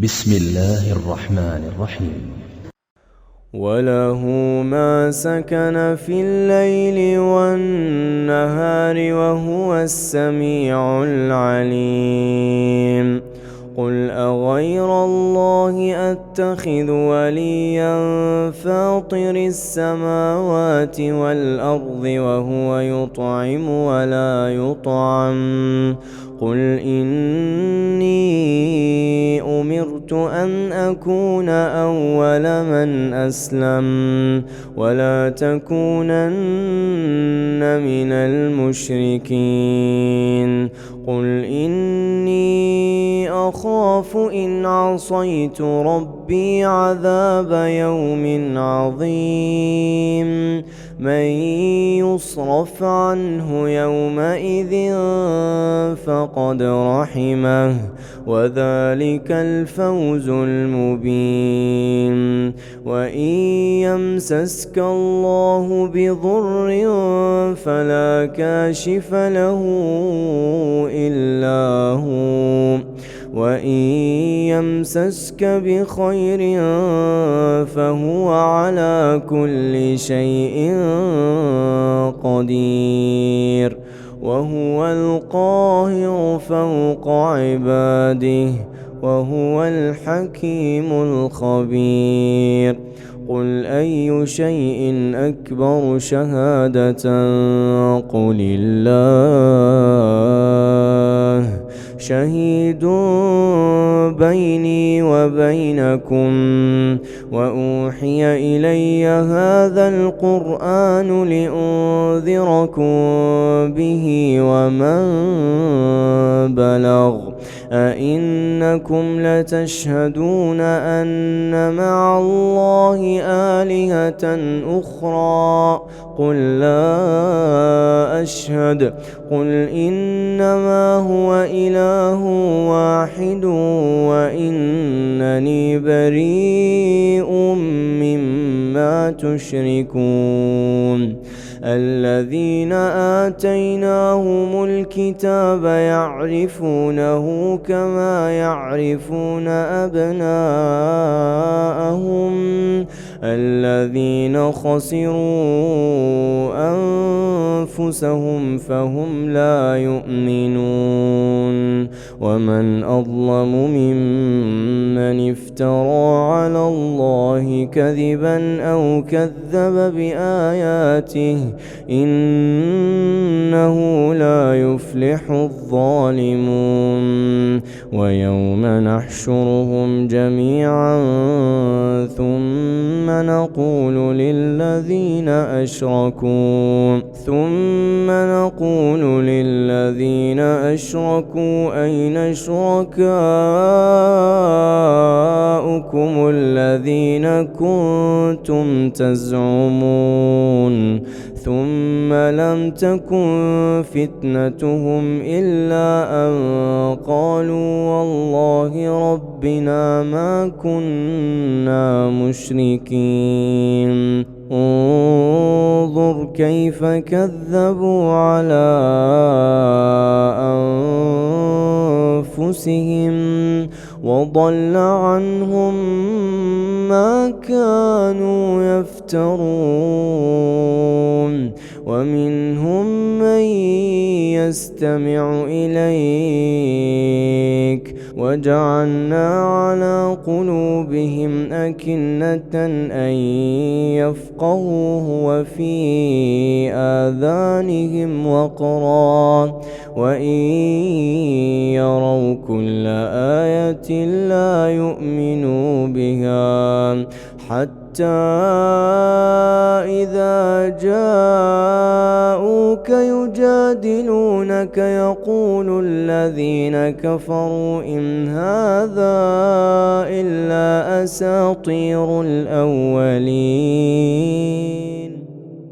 بسم الله الرحمن الرحيم. وله ما سكن في الليل والنهار وهو السميع العليم. قل أغير الله أتخذ وليا فاطر السماوات والأرض وهو يطعم ولا يطعم. قل إني أمرت أن أكون أول من أسلم ولا تكونن من المشركين. قل إني أخاف إن عصيت ربي عذاب يوم عظيم. من يصرف عنه يومئذ فقد رحمه وذلك الفوز المبين. وإن يمسسك الله بضر فلا كاشف له إلا هو وإن يمسسك بخير فهو على كل شيء قدير وهو القاهر فوق عباده وهو الحكيم الخبير. قل أي شيء أكبر شهادة قل الله شهيد بيني وبينكم. وأوحي إلي هذا القرآن لأنذركم به ومن بلغ. أئنكم لتشهدون أن مع الله آلهة أخرى قل لا أشهد. قل إنما هو إله واحد وإنني بريء مما تشركون. الذين آتيناهم الكتاب يعرفونه كما يعرفون أبناءهم الذين خسروا أنفسهم فهم لا يؤمنون. ومن أظلم ممن افترى على الله كذبا أو كذب بآياته إنه لا يفلح الظالمون. ويوم نحشرهم جميعا ثم نقول للذين أشركوا أين شركاؤكم الذين كنتم تزعمون ثم لم تكن فتنتهم إلا أن قالوا والله ربنا ما كنا مشركين. انظر كيف كذبوا على أنفسهم وضل عنهم ما كانوا يفترون. ومنهم من يستمع إليك وجعلنا على قلوبهم أكنة أن يفقهوه وفي آذانهم وقرا وإن يروا كل آية لا يؤمنوا بها حتى إذا جاءوك يجادلونك يقول الذين كفروا إن هذا إلا أساطير الأولين.